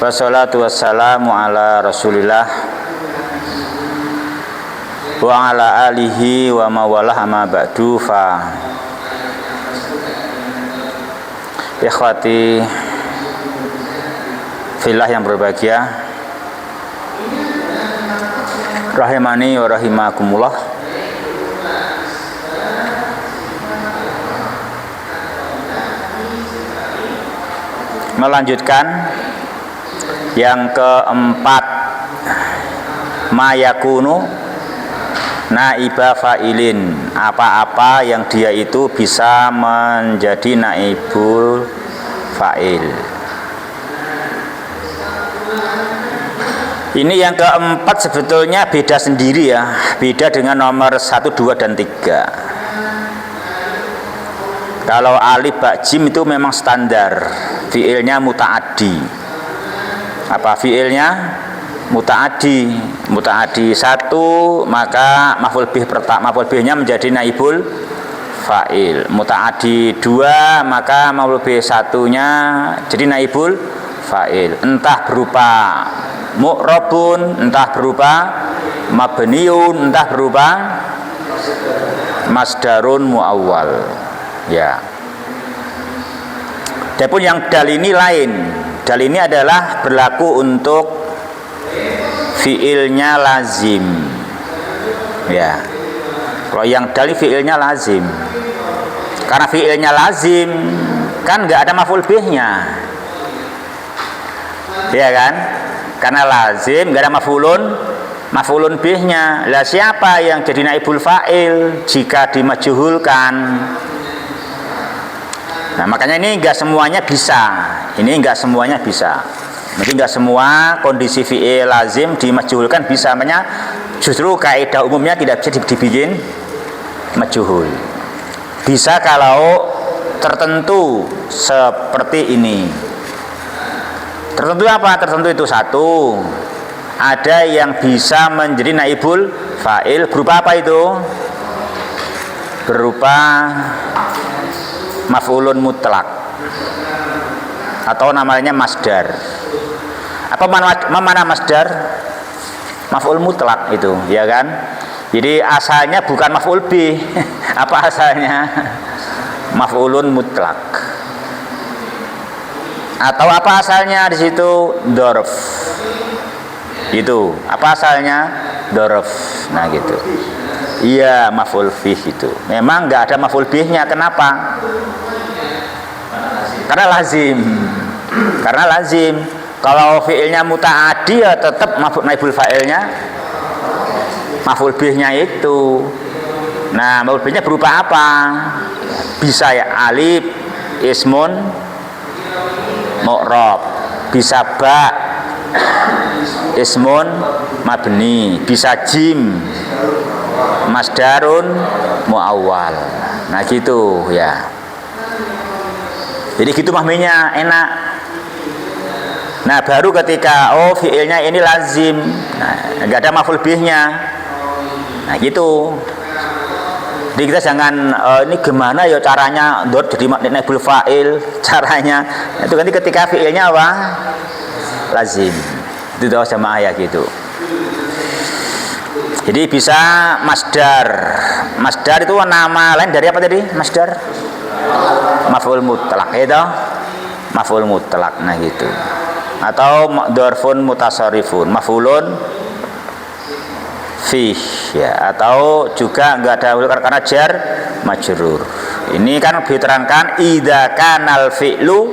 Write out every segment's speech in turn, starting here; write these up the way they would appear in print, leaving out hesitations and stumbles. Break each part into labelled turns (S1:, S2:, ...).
S1: Wassalatu wassalamu ala Rasulillah wa ala alihi wa mawalah amma ba'du. Fa ikhwati fillah yang berbahagia, rahimani wa rahimakumullah. Melanjutkan yang keempat, mayakunu naiba fa'ilin, apa-apa yang dia itu bisa menjadi naibul fa'il. Ini yang keempat sebetulnya beda sendiri ya, beda dengan nomor 1, 2, dan 3. Kalau alif ba jim itu memang standar, fiilnya muta'addi. Apa fiilnya? Muta'addi satu, maka maf'ul bih pertama, maf'ul bihnya menjadi naibul fa'il. Muta'addi 2, maka maf'ul bih satunya jadi naibul fa'il. Entah berupa mu'rabun, entah berupa mabniun, entah berupa masdarun muawwal. Ya. Adapun yang dal ini lain. Dal ini adalah berlaku untuk fiilnya lazim. Ya. Kalau yang dal ini fiilnya lazim. Karena fiilnya lazim kan nggak ada maf'ul bihnya. Ya kan? Karena lazim nggak ada maf'ulun bihnya. Lah siapa yang jadi naibul fa'il jika dimajhulkan? Nah, makanya ini enggak semuanya bisa. Ini enggak semuanya bisa. Jadi enggak semua kondisi fi'il lazim dimajhulkan bisa. Makanya justru kaidah umumnya tidak bisa dibikin majhul. Bisa kalau tertentu seperti ini. Tertentu apa? Tertentu itu satu. Ada yang bisa menjadi naibul fa'il berupa apa itu? Berupa maf'ulun mutlak atau namanya masdar. Apa mana masdar? Maf'ul mutlak itu, ya kan? Jadi asalnya bukan maf'ul bih. Apa asalnya? Maf'ulun mutlak. Atau apa asalnya di situ? Dzarf. Itu. Apa asalnya? Dzarf. Nah, gitu. Iya, maf'ul bih itu. Memang nggak ada maf'ul bihnya. Kenapa? Karena lazim. Karena lazim. Kalau fiilnya muta'addi ya tetap naibul fa'ilnya maf'ul bihnya itu. Nah, maf'ul bihnya berupa apa? Bisa ya alif ismun mu'rab, bisa ba ismun mabni, bisa jim masdarun muawwal. Nah, gitu ya. Jadi gitu mahminya enak. Nah, baru ketika fiilnya ini lazim, nah, enggak ada maf'ul bihnya. Nah, gitu. Jadi kita jangan ini gimana ya caranya jadi naibul fa'il, caranya. Itu nanti ketika fiilnya apa? Lazim. Itu tahu sama ayat gitu. Jadi bisa masdar. Masdar itu nama lain dari apa tadi? Masdar maf'ul mutlak itu. Maf'ul mutlak, nah gitu. Atau dzarfun mutasarrifun, maf'ulun fih ya, atau juga enggak ada karena jar majrur. Ini kan diterangkan idza kanal fi'lu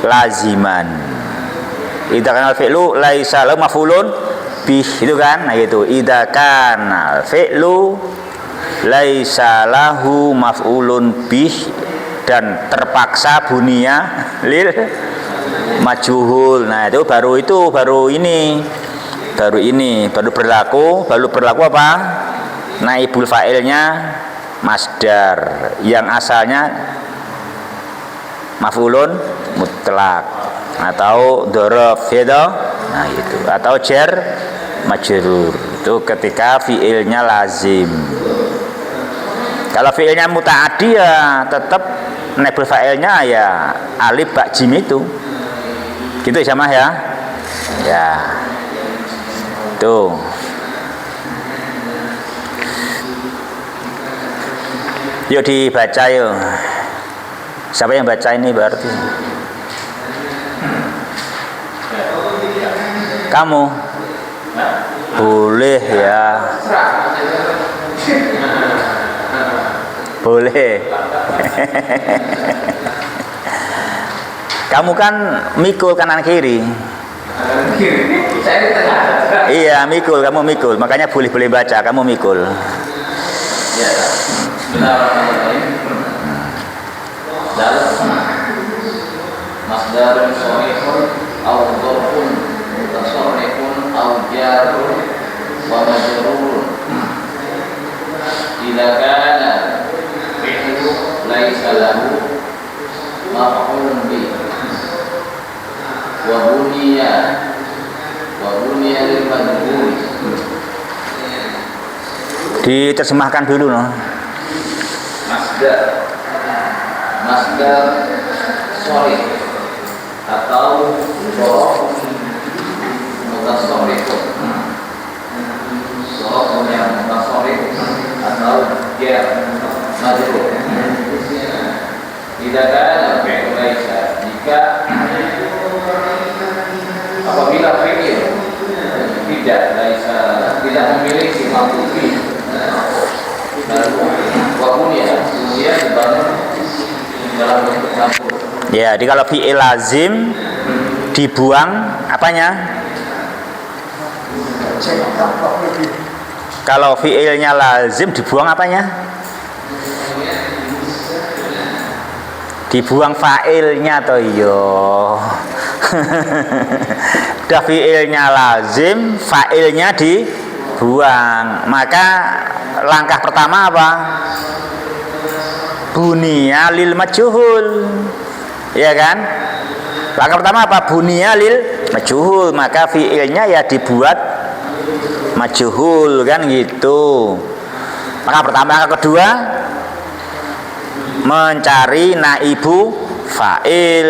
S1: laziman. Idza kanal fi'lu laisa lahu maf'ulun bih, itu kan. Nah gitu, idza kanal fi'lu laisa lahu maf'ulun bih dan terpaksa bunia lil majhul. Nah, itu baru berlaku apa? Naibul fa'ilnya masdar yang asalnya maf'ulun mutlak atau dzaraf gitu. Nah, itu atau jar majrur. Itu ketika fiilnya lazim. Kalau fiilnya muta'addi ya tetap naibul fa'ilnya ya alif ba jim itu. Gitu ya sama ya. Ya. Tuh. Yuk dibaca yuk. Siapa yang baca ini berarti? Kamu? Boleh ya. Boleh. Kamu kan mikul kanan kiri. Iya, mikul, kamu mikul. Makanya boleh baca, kamu mikul.
S2: Masdarun sharifun aw dzarfun mutasarrifun aw jarun wa majrurun idza kana fi'lu laisa lahu maf'ulun bi wa buniya lil majhul.
S1: Diterjemahkan dulu no. Masdar
S2: sharif atau dzarf mutasarrifun, dzarf yang mutasarrif atau jar majrur. Jika kana fi'lu laisa, jika apabila fi'il tidak laisa, tidak memiliki maf'ul bih, lalu wabunya dia dibangun dalam bentuk majrur.
S1: Ya, jadi kalau fi'il lazim dibuang apanya? Kalau fi'ilnya lazim dibuang apanya? Dibuang fa'ilnya toh iyo. Dah fi'ilnya lazim, fa'ilnya dibuang. Maka langkah pertama apa? Bunia lil majhul. Ya kan? Langkah pertama apa? Bunia lil majhul. Maka fi'ilnya ya dibuat majhul kan gitu. Langkah pertama. Langkah kedua mencari naibu fa'il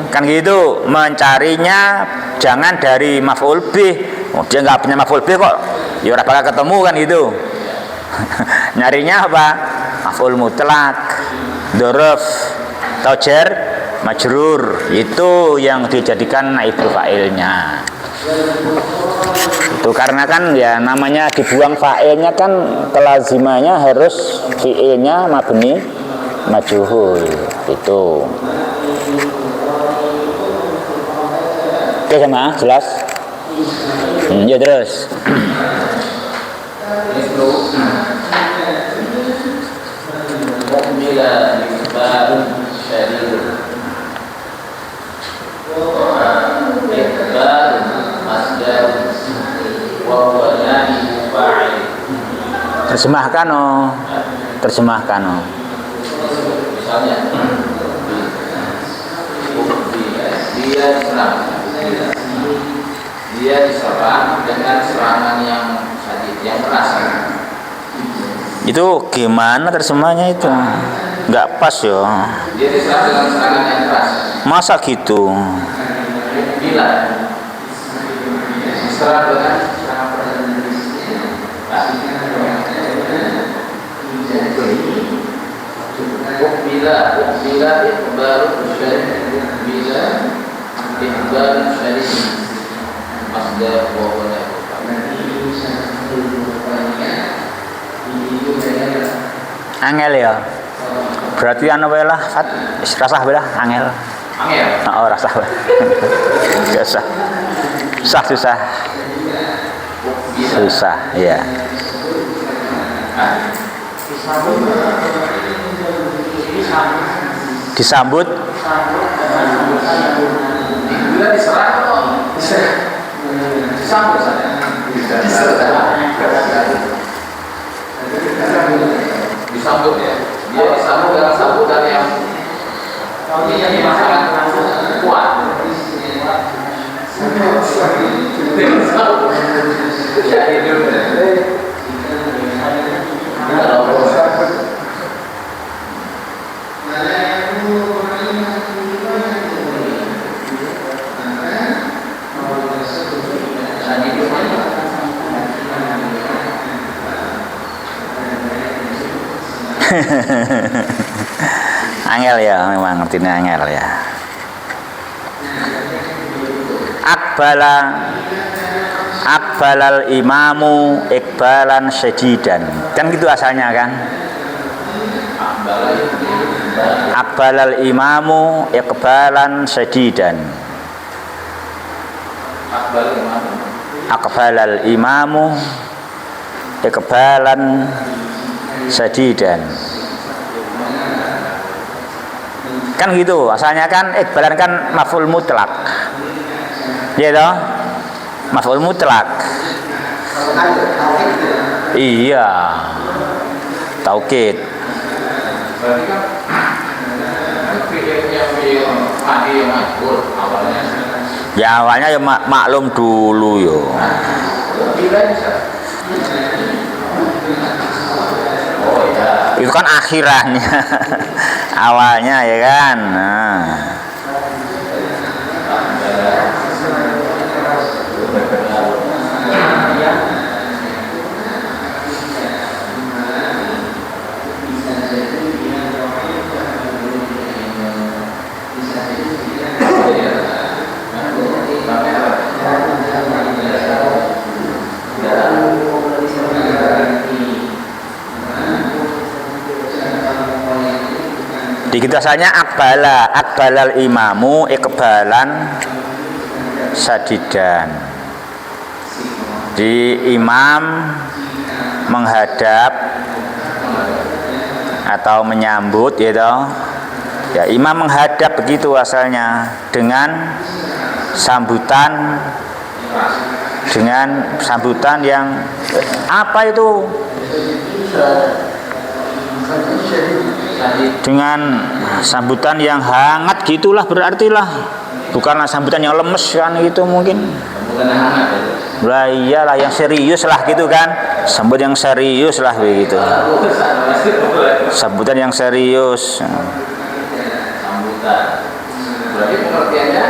S1: kan gitu. Mencarinya jangan dari maf'ul bih. Oh, dia nggak punya maf'ul bih kok. Ya ora bakal ketemu kan gitu. Nyarinya apa? Maf'ul mutlak, dzarf, atau jar majrur. Itu yang dijadikan naibu fa'ilnya. Itu karena kan ya namanya dibuang fa'ilnya kan kelazimannya harus fi'ilnya mabni majhul itu. Oke sama jelas? Ya terus.
S2: Bila ikhbarun syadid, ikhbarun masdar wa huwa naibu fa'il.
S1: Terjemahkan oh. Terjemahkan oh.
S2: Misalnya dia diserang dengan serangan yang sadid, yang keras.
S1: Itu gimana terjemahnya itu? Nggak pas ya.
S2: Dia diserang dengan serangan yang keras.
S1: Masa gitu?
S2: Bila diserang dengan serangan bila ikhbarun syadid, bila ikhbarun syadid masdar wa huwa
S1: angel ya. Berarti anu wae lah, Fat. Rasah wae lah angel.
S2: Angel.
S1: Oh, rasah wae. Susah. Susah. Susah, ya. Disambut.
S2: Bila diserang atau disambut saja. Disambut ya. Dia disambut dengan sambutan yang sangat kuat.
S1: Angel ya, memang ngertinya angel ya. Akbalal imamu ikbalan syadidan. Kan gitu asalnya kan? Akbalal imamu ikbalan syadidan. Akbalal imamu ikbalan syadidan. Kan gitu asalnya kan ikbalan kan maf'ul mutlak. Ya toh? Maf'ul mutlak. Iya. Taukid.
S2: Berarti kan yang majbur awalnya.
S1: Ya awalnya ya maklum dulu yo. Itu kan akhirannya. Awalnya ya kan. Nah. Di kita asalnya akbalal imamu ikbalan sadidan. Di imam menghadap atau menyambut gitu. Ya imam menghadap begitu asalnya dengan sambutan yang apa itu? Dengan sambutan yang hangat gitulah berarti lah, bukanlah sambutan yang lemes kan gitu mungkin. Lah iyalah yang serius lah gitu kan, sambut yang serius lah begitu, sambutan yang serius.
S2: Sambutan berarti pengertiannya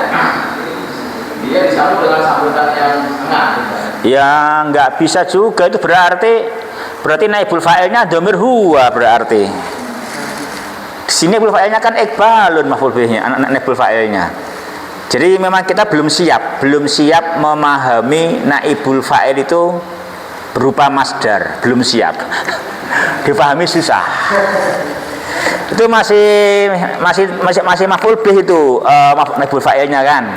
S2: dia disambut dengan sambutan yang hangat.
S1: Ya nggak bisa juga, itu berarti naibul fa'ilnya dhamir huwa berarti. Di sini naibul fa'ilnya kan ikbalun maf'ul bihnya, anak naibul fa'ilnya. Jadi memang kita belum siap memahami naibul fa'il itu berupa masdar, belum siap. Dipahami susah. Itu masih maf'ul bih itu naibul fa'ilnya kan.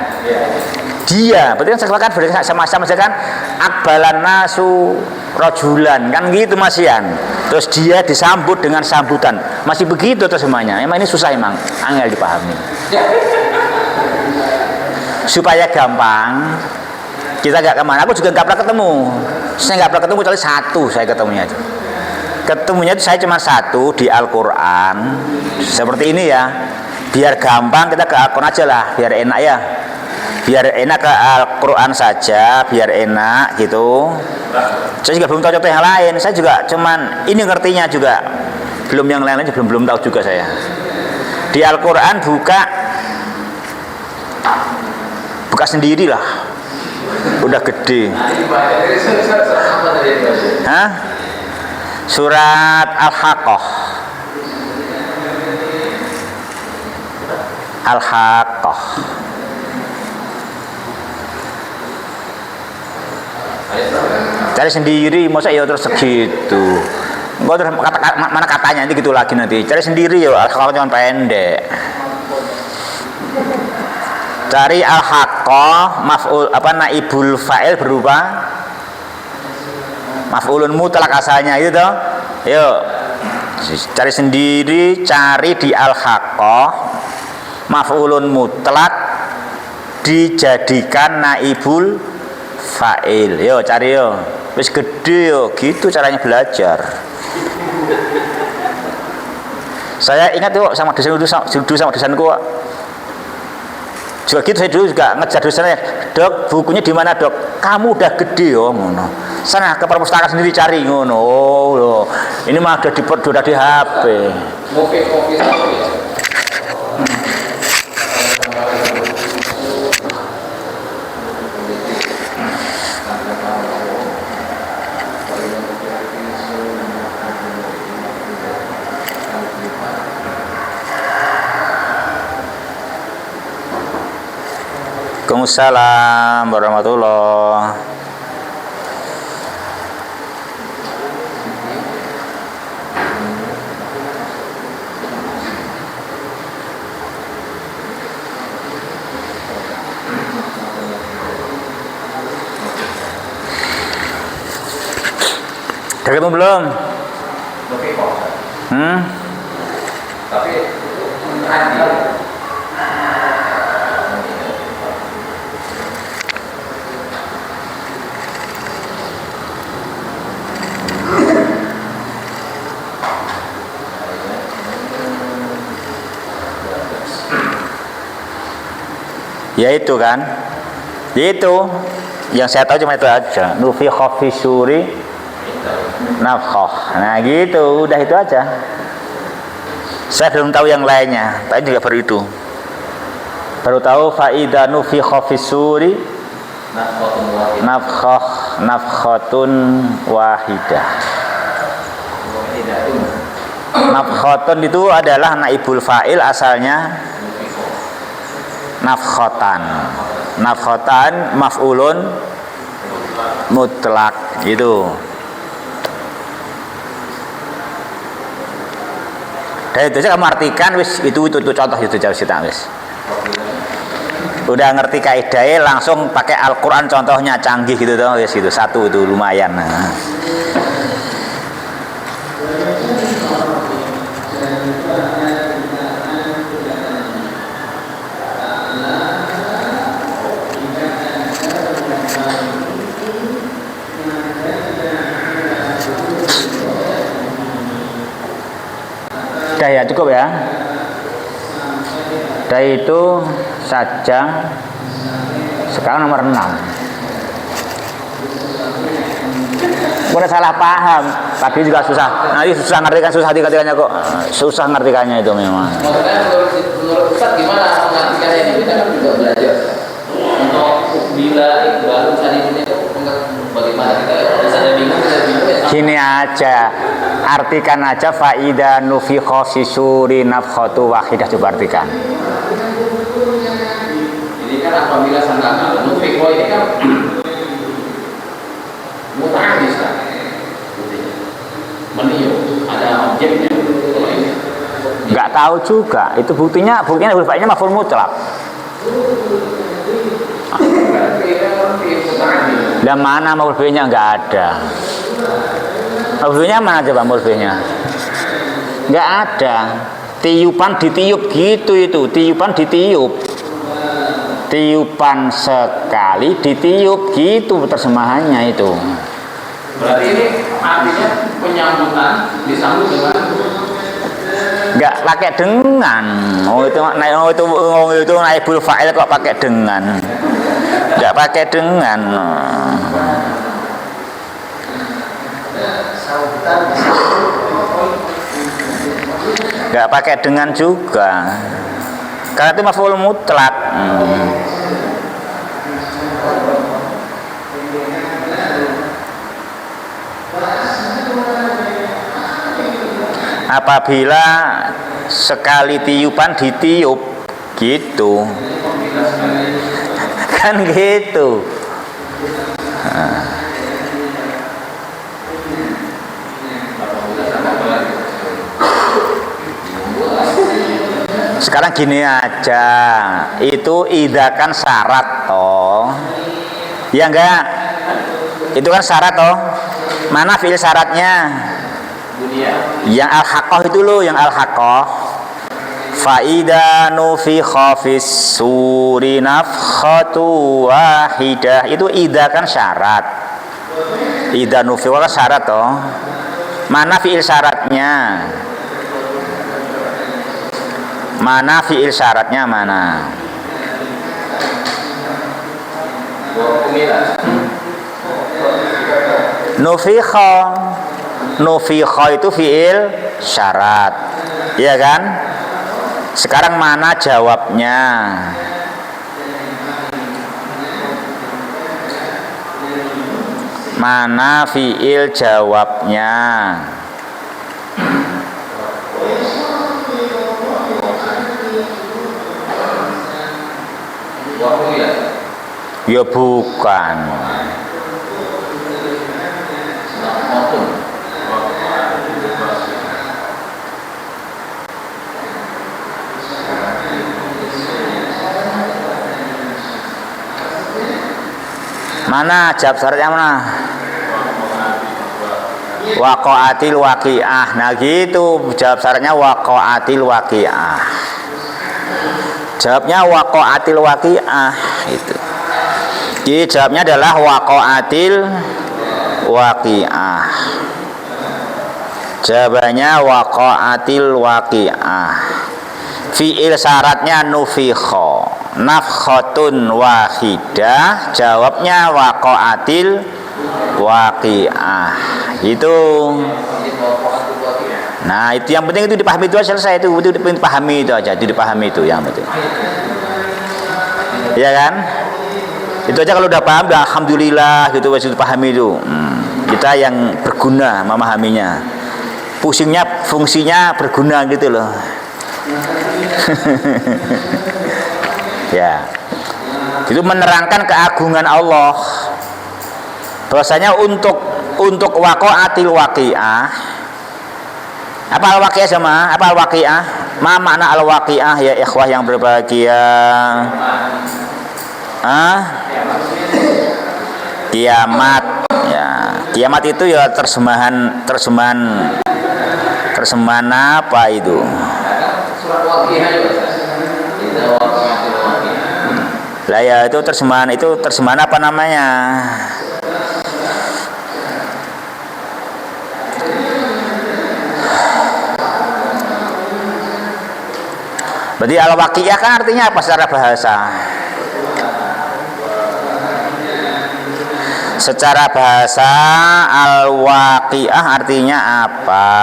S1: Dia, berarti kan sekarang berarti sama-sama kan akbalan nasu rojulan kan gitu masian. Terus dia disambut dengan sambutan. Masih begitu terus semuanya. Emang ini susah emang, angel dipahami. Supaya gampang, kita gak kemana. Aku juga gak pernah ketemu. Saya gak pernah ketemu kecuali satu saya ketemunya itu. Ketemunya itu saya cuma satu di Al-Quran. Seperti ini ya. Biar gampang kita ke Al-Quran aja lah, biar enak ya. Biar enak ke Al-Quran saja, biar enak gitu. Saya juga belum tahu contoh yang lain. Saya juga cuman ini ngertinya juga. Belum yang lain belum tahu juga saya. Di Al-Quran buka sendiri lah. Udah gede. Hah? Surat Al-Haqqah. Al-Haqqah. Cari sendiri, masa ya terus segitu. Enggak terus mana katanya nanti gitu lagi nanti. Cari sendiri ya, Al-Haqqah cuma pendek. Cari Al-Haqqah maf'ul naibul fa'il berupa maf'ulun mutlak asalnya itu toh. Yuk. Cari sendiri, cari di Al-Haqqah maf'ulun mutlak dijadikan naibul fa'il. Yo cari yo. Wis gede yo, gitu caranya belajar. Saya ingat tuh sama dosenku juga gitu, saya dulu juga ngejar dosennya, Dok, bukunya di mana Dok? Kamu udah gede yo, ngono. Sana ke perpustakaan sendiri cari ngono. Oh, ini mah udah di HP.
S2: Oke.
S1: Waalaikumsalam warahmatullahi. Udah ketemu belum?
S2: Tapi adil.
S1: Ya itu kan, itu yang saya tahu cuma itu aja. Nufikha fi suri nafkhah. Nah gitu, udah itu aja. Saya belum tahu yang lainnya, tapi juga baru itu. Baru tahu faida nufikha fi suri nafkhatun wahidah. Nafkhatun itu adalah naibul fa'il, asalnya nafkhatan. Nafkhatan maf'ulun mutlak gitu. Dan itu saya kamu artikan wis itu contoh itu jauh sita wis. Udah ngerti kaidahnya langsung pakai Al-Qur'an contohnya canggih gitu toh wis gitu. Satu itu lumayan. Nah. Dah ya cukup ya. Dah itu saja. Sekarang nomor 6. Udah salah paham. Tadi juga susah. Nanti susah ngertikan, susah dikatakannya kok. Susah ngertikannya itu memang.
S2: Maksudnya menurut Ustaz gimana mengartikannya ini? Kita kan juga belajar. Untuk bila baru tadi ini bagaimana kita bisa bingung ya.
S1: Gini aja. Artikan aja faida nufikha fi suri nafkhatu wahidah, coba artikan.
S2: Ini kan apabila sangkakala nufikha ini kan mutahaddis kan. Meniup ada objeknya.
S1: Enggak tahu juga. Itu buktinya huruf-nya maf'ul mutlak. Lah mana maf'ulnya enggak ada. Maf'ulnya mana coba maf'ulnya? Enggak ada. Tiupan ditiup gitu itu, tiupan ditiup. Tiupan sekali ditiup gitu terjemahannya itu.
S2: Berarti ini artinya penyambutan disambut dengan
S1: enggak pakai dengan. Itu naibul fa'il kok pakai dengan. Enggak pakai dengan. Enggak pakai dengan juga. Karena itu maf'ul mutlak. Apabila sekali tiupan ditiup gitu. Kan gitu. Sekarang gini aja, itu idakan syarat toh, ya enggak? Itu kan syarat toh. Mana fi'il syaratnya? Yang al-haqqah itu loh, yang al-haqqah. Faida nufikha fis suri nafkhatu wahidah. Itu idakan syarat. Ida nufikha kan syarat toh. Mana fi'il syaratnya? Mana fi'il syaratnya mana? Nufikha. Nufikha itu fi'il syarat. Iya kan? Sekarang mana jawabnya? Mana fi'il jawabnya? Ya bukan.
S2: Maupun
S1: mana jawab syaratnya mana? Waqa'atil waqi'ah. Nah gitu jawab syaratnya waqa'atil waqi'ah. Jawabnya waqa'atil waqi'ah itu. Jadi jawabnya adalah waqa'atil waqi'ah. Jawabannya waqa'atil waqi'ah. Fi'il syaratnya nufikha, nafkhatun wahidah. Jawabnya waqa'atil waqi'ah. Itu. Nah itu yang penting, itu dipahami, itu selesai, itu dipahami, itu aja, itu dipahami, itu yang penting. Ya kan? Itu aja, kalau udah paham, udah alhamdulillah gitu, wajib dipahami itu. Kita yang berguna memahaminya. Pusingnya fungsinya berguna gitu loh. Ya. Itu menerangkan keagungan Allah. Bahwasanya untuk waqa'atil waqi'ah. Apa al-waqi'ah sama? Apa al-waqi'ah? Ma makna al-waqi'ah ya ikhwah yang berbahagia? Kiamat. Ya, kiamat itu ya terjemahan apa itu?
S2: surat Waqi'ah juga. Idza waqa'atil waqi'ah.
S1: Lah ya itu terjemahan apa namanya? Berarti al-waqi'ah kan artinya apa secara bahasa? Secara bahasa al-waqi'ah artinya apa?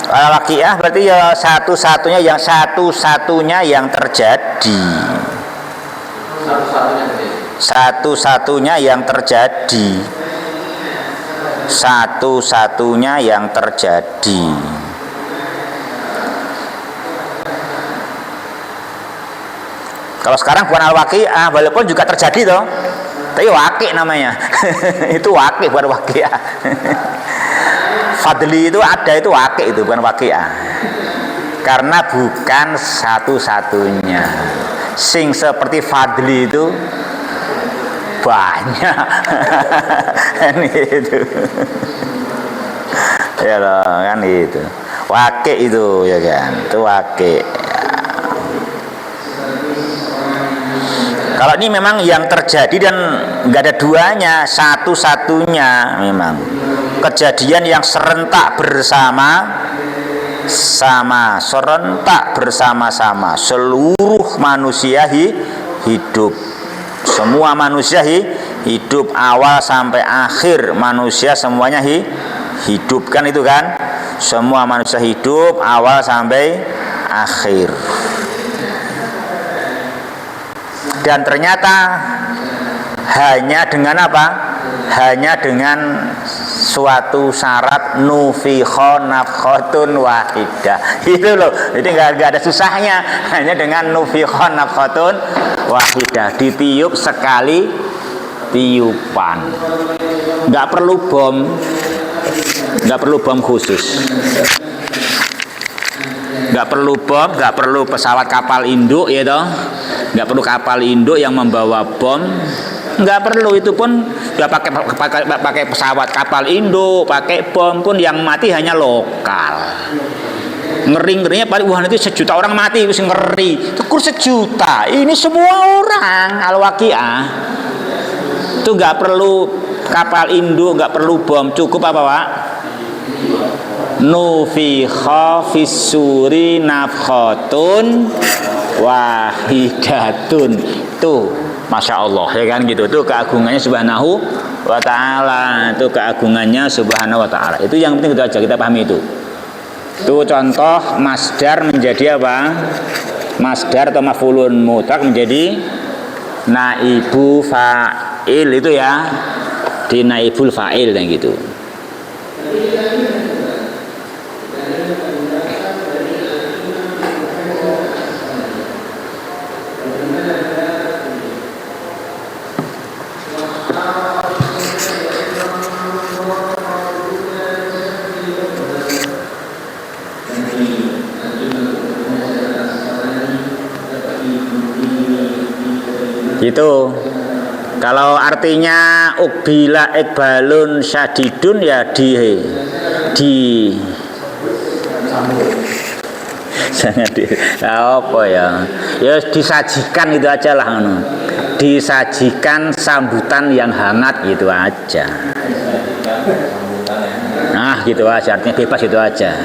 S1: Al-waqi'ah berarti ya satu-satunya yang terjadi. Satu-satunya yang terjadi. Satu-satunya yang terjadi. Kalau sekarang bukan al-waqi'ah, walaupun juga terjadi toh, tapi waqi' namanya. Itu waqi' bukan waqi'ah. Fadli itu ada, itu waqi', itu bukan waqi'ah. Karena bukan satu-satunya. Sing seperti Fadli itu banyak. Itu. Ya loh, kan itu. Waqi' itu ya kan. Itu waqi'. Kalau ini memang yang terjadi dan nggak ada duanya, satu-satunya memang kejadian yang serentak serentak bersama-sama seluruh manusia hidup, semua manusia hidup awal sampai akhir, manusia semuanya hidup kan itu kan, semua manusia hidup awal sampai akhir. Dan ternyata hanya dengan apa? Hanya dengan suatu syarat nufikha nafkhatun wahidah. Itu loh. Jadi enggak ada susahnya. Hanya dengan nufikha nafkhatun wahidah, ditiup sekali tiupan. Enggak perlu bom khusus. Enggak perlu pesawat kapal induk ya toh. Nggak perlu kapal induk yang membawa bom, nggak perlu. Itu pun nggak pakai pesawat kapal induk, pakai bom pun yang mati hanya lokal. Ngerinya paling wah nanti 1 juta orang mati, itu ngeri. Tekur 1 juta, ini semua orang al-waqi'ah. Itu nggak perlu kapal induk, nggak perlu bom, cukup apa Pak? Nufikha fis-suri nafkhatun wahidatun. Tuh Masya Allah ya kan gitu. Itu keagungannya subhanahu wa ta'ala. Itu keagungannya subhanahu wa ta'ala. Itu yang penting itu aja kita pahami itu. Itu contoh masdar menjadi apa? Masdar atau maf'ulun mutlaq menjadi naibu fa'il itu ya. di naibul fa'il dan gitu. Gitu. Kalau artinya ukbila ikbalun syadidun ya jangan apa ya disajikan itu aja lah, disajikan sambutan yang hangat gitu aja. Nah gitu aja, artinya bebas itu aja,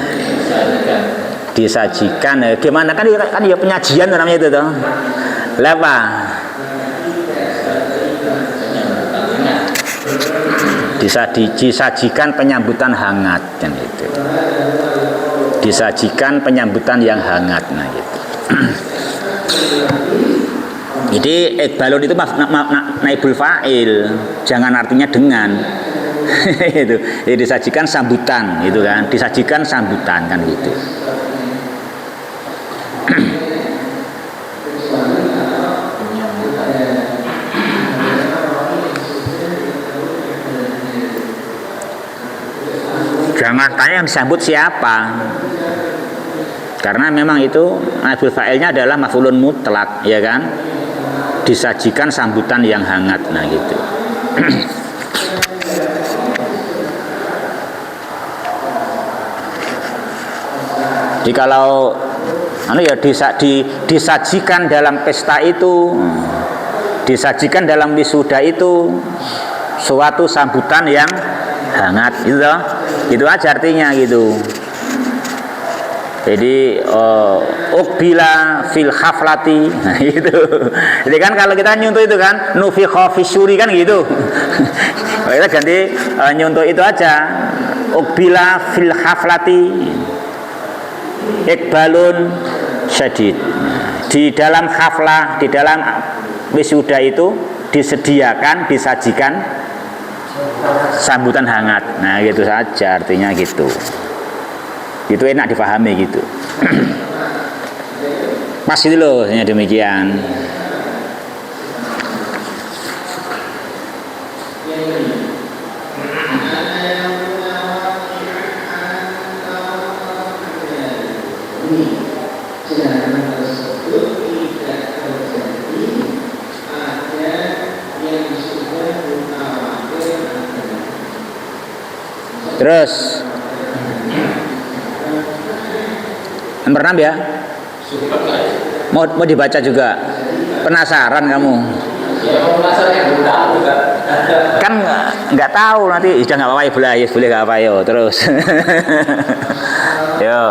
S1: disajikan. Gimana kan ya penyajian namanya itu toh. Lapa disajikan penyambutan hangat kan itu, disajikan penyambutan yang hangat. Nah gitu. Jadi ikbalun itu naibul fa'il, jangan artinya dengan itu. Jadi disajikan sambutan itu kan, disajikan sambutan kan gitu. Jangan tanya yang disambut siapa, karena memang itu naibul fa'ilnya adalah maf'ulun mutlak, ya kan, disajikan sambutan yang hangat. Nah gitu. Jadi kalau disajikan dalam pesta itu, disajikan dalam wisuda itu suatu sambutan yang hangat gitu. Itu aja artinya gitu. Jadi ukbila fil haflati, nah, gitu. Jadi kan kalau kita nyuntuh itu kan nufikha fisuri kan gitu. Kita ganti nyuntuh itu aja, ukbila fil haflati ikbalun syadid. Di dalam haflah, di dalam wisuda itu disediakan, disajikan sambutan hangat. Nah gitu saja artinya gitu. Itu enak dipahami gitu. Pas itu loh demikian. Terus nomor 6 ya. Mau dibaca juga. Penasaran kamu? Kan nggak tahu nanti sudah nggak apa-apa ya, boleh nggak apa yo terus. Yo.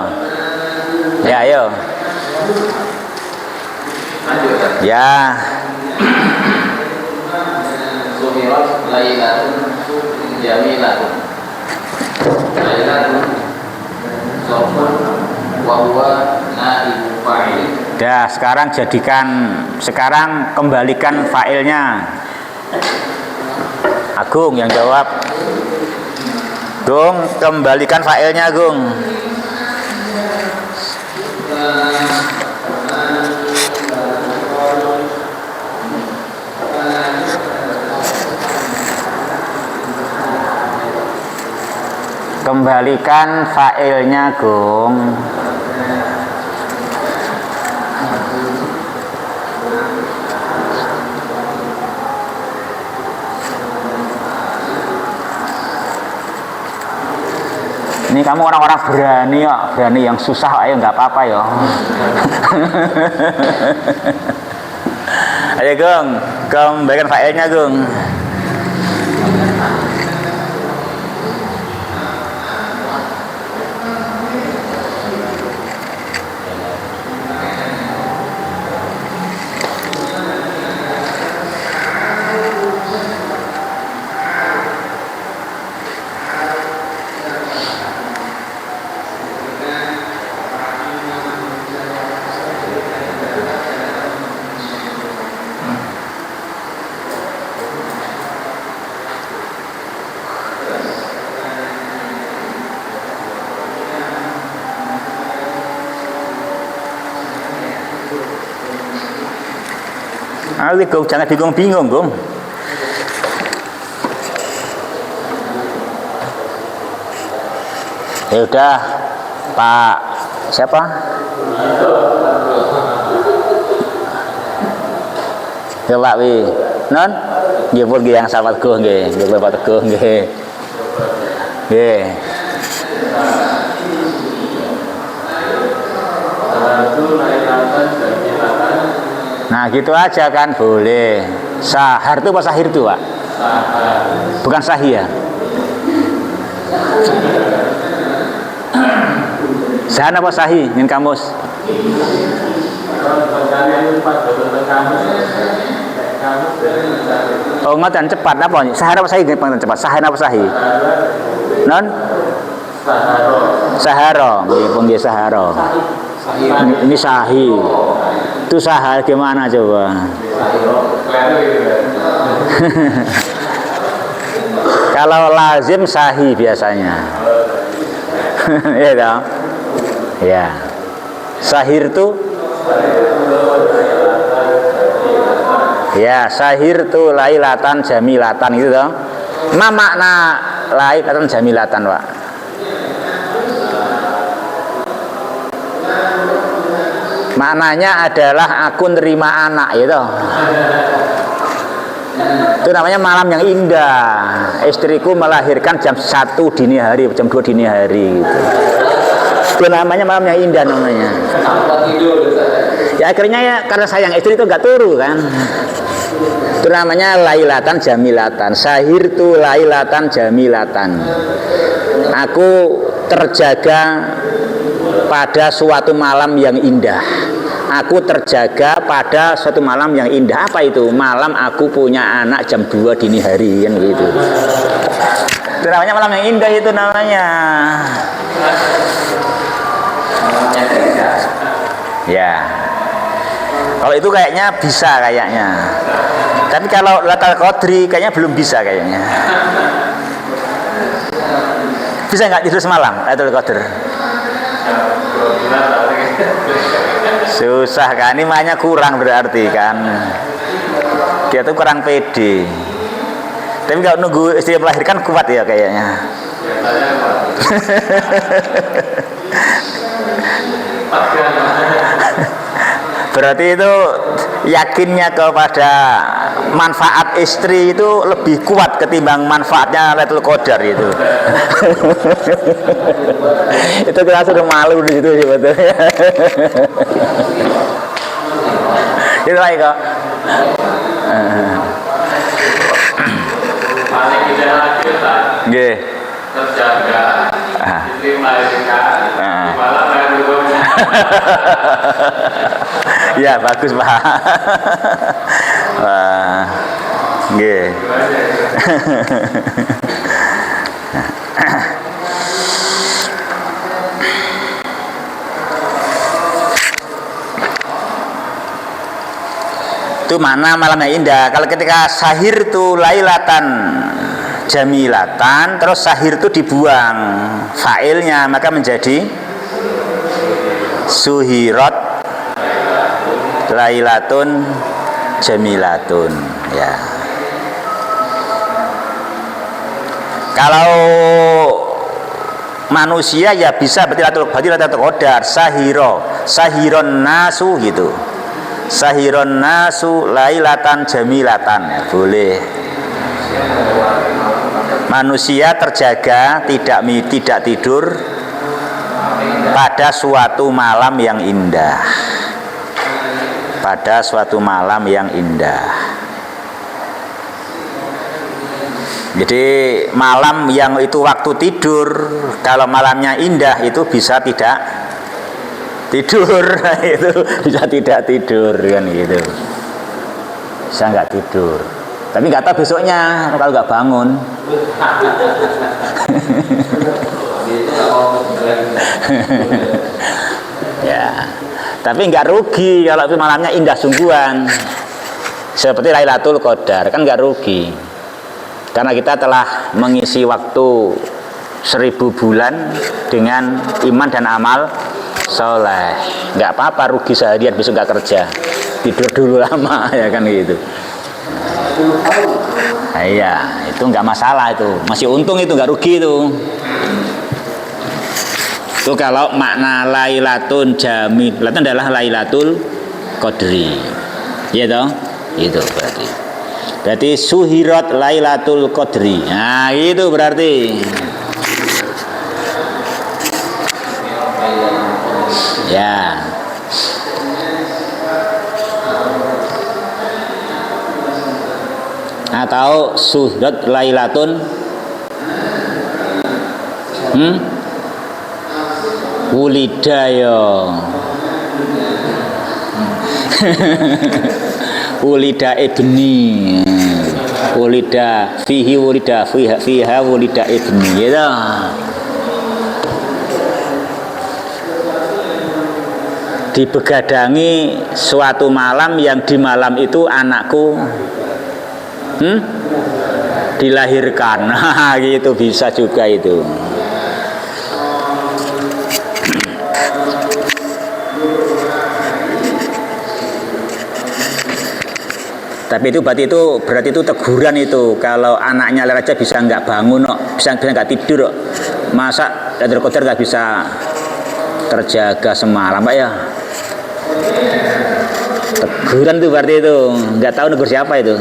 S1: Ya yo. Ya.
S2: Sumirat lailatun jamilatun. Lailatun sofun wa huwa naibu fa'il.
S1: Dah, sekarang kembalikan fa'ilnya. Agung yang jawab. Gung, kembalikan fa'ilnya, Gung. Kembalikan fa'ilnya, Gung. Ini kamu orang-orang berani ya, berani yang susah, ayo nggak apa-apa ya. Ayo Gung, kembalikan fa'ilnya Gung. ngerti Gong, jangan bingung-bingung Gong. Ya udah, Pak siapa? Ya Pak Wi, non? Nggih pun nggih yang sahabat Teguh nggih, nggih Bapak Teguh nggih. Nggih. Nah gitu aja kan boleh. Sahar itu apa sahir itu Pak? Bukan sahih ya? Sahan apa sahih? Min kamus. Oh ngoten cepat apa? Sahar apa sahih? Cepat. Sahan apa sahih? Non? Saharo. Nggih pun nggih saharo. Ini sahih. Itu sahar gimana coba? Kalau lazim sahih biasanya. Iya dong. Ya. Sahir tuh ya, sahir tuh lailatan jamilatan gitu dong. Ma makna lailatan jamilatan, Pak? Maknanya adalah aku nerima anak gitu. Itu namanya malam yang indah. Istriku melahirkan jam 1 dini hari, jam 2 dini hari gitu. Itu namanya malam yang indah namanya. Ya akhirnya ya karena sayang istri itu nggak turu kan. Itu namanya lailatan jamilatan. Sahir tu lailatan jamilatan. Aku terjaga pada suatu malam yang indah. Aku terjaga pada suatu malam yang indah. Apa itu? Malam aku punya anak jam 2 dini hari kan gitu. Itu namanya malam yang indah itu namanya. Ya. Kalau itu kayaknya bisa kayaknya. Tapi kalau Lailatul Qadri kayaknya belum bisa kayaknya. Bisa nggak tidur semalam Lailatul Qadar? Susah kan, ini makanya kurang berarti kan. Dia tuh kurang pede. Tapi kalau nunggu istri melahirkan kuat ya kayaknya. Berarti itu yakinnya kepada manfaat istri itu lebih kuat ketimbang manfaatnya Lailatul Qadar itu. Itu kita sudah malu di situ sebetulnya. Itu lagi kok. Nggih. Terjaga. Istri melahirkan. Malam ya bagus Pak. Wah, nggih. Itu mana malamnya indah. Kalau ketika sahir itu lailatan jamilatan, terus sahir itu dibuang failnya, maka menjadi suhirat lailatun jamilatun ya. Kalau manusia ya bisa berarti Lailatul Qadar sahiron nasu gitu. Sahiron nasu lailatan jamilatan ya, boleh. Manusia terjaga tidak tidur pada suatu malam yang indah. Pada suatu malam yang indah. Jadi malam yang itu waktu tidur, kalau malamnya indah itu bisa tidak tidur, itu bisa tidak tidur kan gitu. Bisa nggak tidur. Tapi nggak tahu besoknya kalau nggak bangun. Ya, tapi nggak rugi kalau itu malamnya indah sungguhan. Seperti Lailatul Qadar kan nggak rugi. Karena kita telah mengisi waktu 1000 bulan dengan iman dan amal soleh. Nggak apa-apa rugi seharian besok nggak kerja. tidur dulu lama ya kan gitu. Nah, iya, itu nggak masalah itu, masih untung itu, nggak rugi itu. Itu kalau makna Lailatun Jamilatun adalah Lailatul Qadri. Iya toh? Itu berarti. Berarti suhirat Lailatul Qadri. Nah, itu berarti. Ya. Atau suhirat Lailatun Wulida ya. Wulida ibni. Wulida fihi wulida fiha wulida ibni gitu. Dibegadangi suatu malam yang di malam itu anakku dilahirkan. Gitu bisa juga itu. Tapi itu berarti itu teguran itu. Kalau anaknya aja bisa nggak bangun, bisa nggak tidur, masa Lailatul Qadar nggak bisa terjaga semalam, Pak ya? Teguran itu berarti itu, nggak tahu negur siapa itu.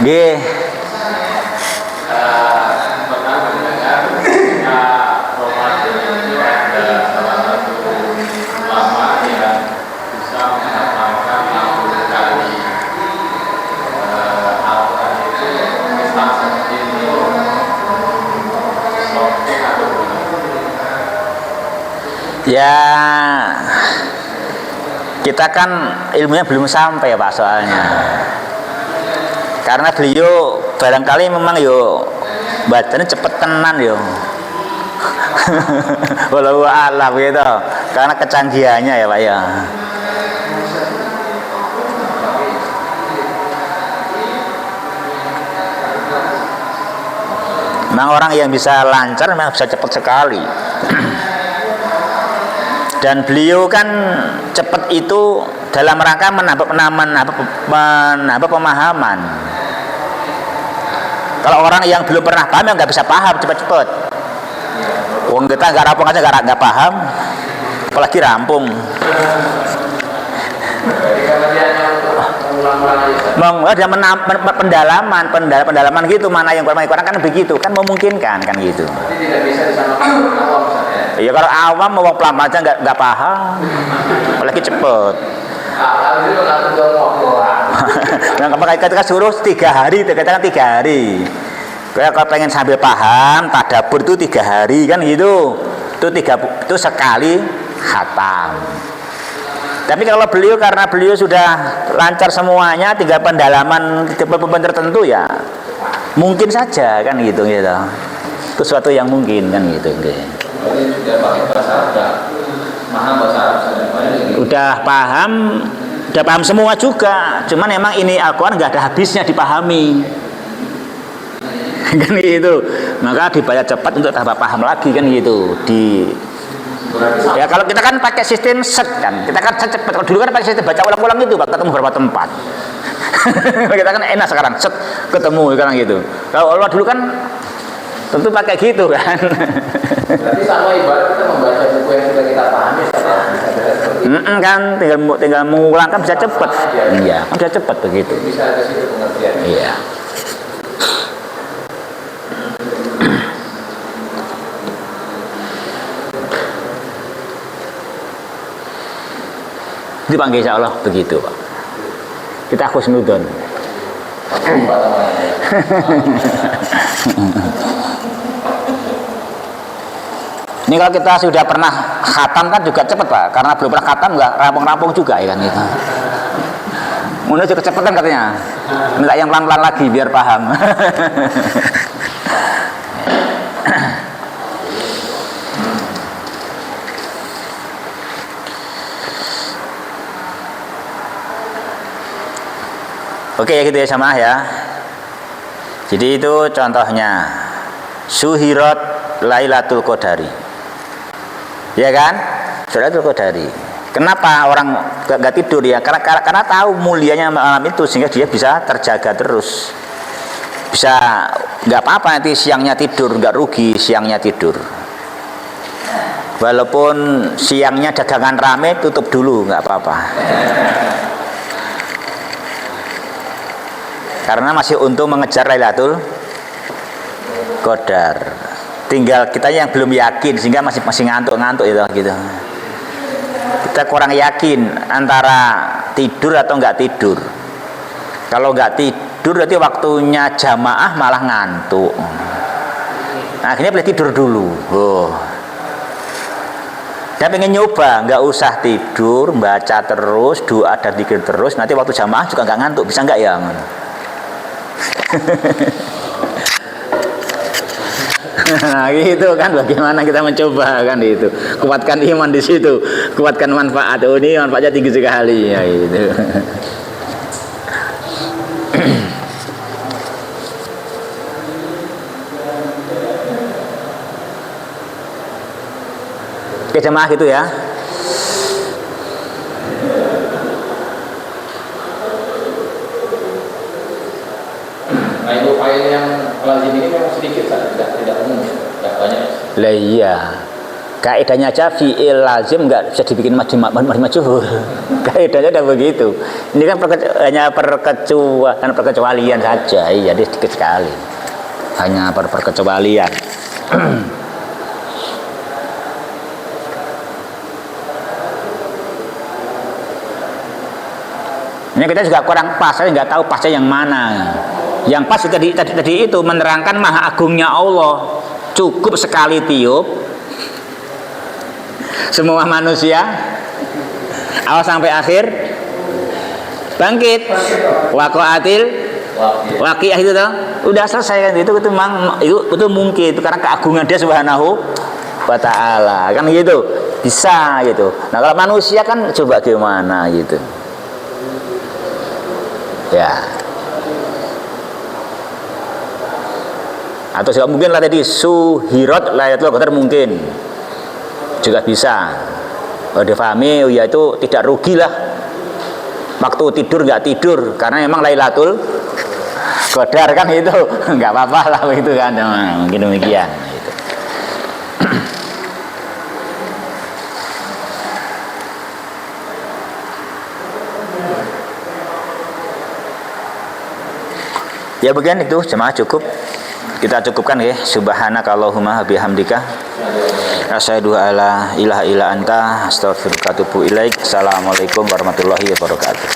S1: G. Ya, kita kan ilmunya belum sampai ya Pak soalnya. Karena beliau barangkali memang yo bacanya cepet tenan yo. Walau alam gitu. Karena kecanggihannya ya Pak ya. Memang orang yang bisa lancar memang bisa cepat sekali. Dan beliau kan cepat itu dalam rangka menambah pemahaman. Kalau orang yang belum pernah paham ya nggak bisa paham cepat-cepat. Wong kita nggak rampung aja nggak paham, apalagi rampung. Dia pendalaman gitu, mana yang kurang kan begitu kan memungkinkan kan gitu.
S2: Tidak bisa disamakan dengan awam misalnya.
S1: Iya kalau awam mau pelan aja nggak paham, apalagi cepet. Nah, kita suruh 3 hari, kita kan 3 hari. Kalau pengen sambil paham, tadabbur itu 3 hari kan gitu. Itu sekali khatam. Tapi kalau beliau karena beliau sudah lancar semuanya, 3 pendalaman tertentu ya mungkin saja kan gitu. Itu suatu yang mungkin kan gitu.
S2: Sudah pakai bahasa Arab, paham bahasa Arab
S1: udah paham semua juga. Cuman emang ini Al-Quran nggak ada habisnya dipahami. Kan gitu. Maka dibaca cepat untuk tambah paham lagi kan gitu. Ya kalau kita kan pakai sistem set kan, kita kan cepat. Kalau dulu kan pakai sistem baca ulang-ulang itu, ketemu beberapa tempat. Kita kan enak sekarang set ketemu sekarang gitu. Kalau Allah dulu kan tentu pakai gitu kan.
S2: Berarti sama ibarat kita membaca buku yang sudah kita pahami
S1: kan tinggal mengulang kan bisa cepat. Iya, kan bisa cepat begitu.
S2: Bisa ke situ pengertian.
S1: Iya. Dipanggil insya Allah begitu Pak. Kita khusnudon. Ini kalau kita sudah pernah khatam kan juga cepat Pak. Karena belum pernah khatam nggak rampung-rampung juga ya kan gitu. Mulai juga kecepatan katanya. Minta yang pelan-pelan lagi biar paham. Oke ya gitu ya sama ya. Jadi itu contohnya Suhirat Lailatul Qadari. Ya kan? Lailatul Qadari. Kenapa orang nggak tidur ya? Karena tahu mulianya malam itu sehingga dia bisa terjaga terus. Bisa nggak apa-apa nanti siangnya tidur, nggak rugi siangnya tidur. Walaupun siangnya dagangan rame tutup dulu nggak apa-apa. Karena masih untung mengejar Lailatul Qadar. Tinggal kita yang belum yakin sehingga masih ngantuk-ngantuk itu gitu. Kita kurang yakin antara tidur atau nggak tidur. Kalau nggak tidur berarti waktunya jamaah malah ngantuk. Nah, akhirnya boleh tidur dulu. Dia pengen nyoba, nggak usah tidur, baca terus, doa dan zikir terus. Nanti waktu jamaah juga nggak ngantuk, bisa nggak ya? Nah, gitu kan, bagaimana kita mencoba kan itu, kuatkan iman di situ, kuatkan manfaat. Oh, ini manfaatnya tinggi sekali ya itu. Oke jemaah gitu ya.
S2: Nah itu file yang lazim ini memang sedikit, tidak umum, tidak banyak.
S1: Lah iya. Kaidahnya aja fi'il lazim nggak bisa dibikin majhul. Kaidahnya udah begitu. Ini kan hanya perkecualian saja. Iya, dia sedikit sekali. Hanya perkecualian. Ini kita juga kurang pas, saya nggak tahu pasnya yang mana. Yang pas tadi itu menerangkan maha agungnya Allah, cukup sekali tiup semua manusia awal sampai akhir bangkit waqa'atil waqi'ah itu toh udah selesai kan itu memang itu mungkin itu karena keagungan dia subhanahu wa ta'ala kan gitu bisa gitu. Nah kalau manusia kan coba gimana gitu ya. Atau juga mungkin lah tadi suhirat Lailatul Qadar mungkin juga bisa. Kalau difahami ya itu tidak rugi lah waktu tidur nggak tidur karena memang Lailatul Qadar kan itu nggak apa-apa lah itu kan mungkin demikian gitu. Ya bagian itu jemaah cukup. Kita cukupkan ya. Subhanakallahumma bihamdika asyhadu alla ilaha illa anta astaghfiruka wa atubu ilaik. Assalamualaikum warahmatullahi wabarakatuh.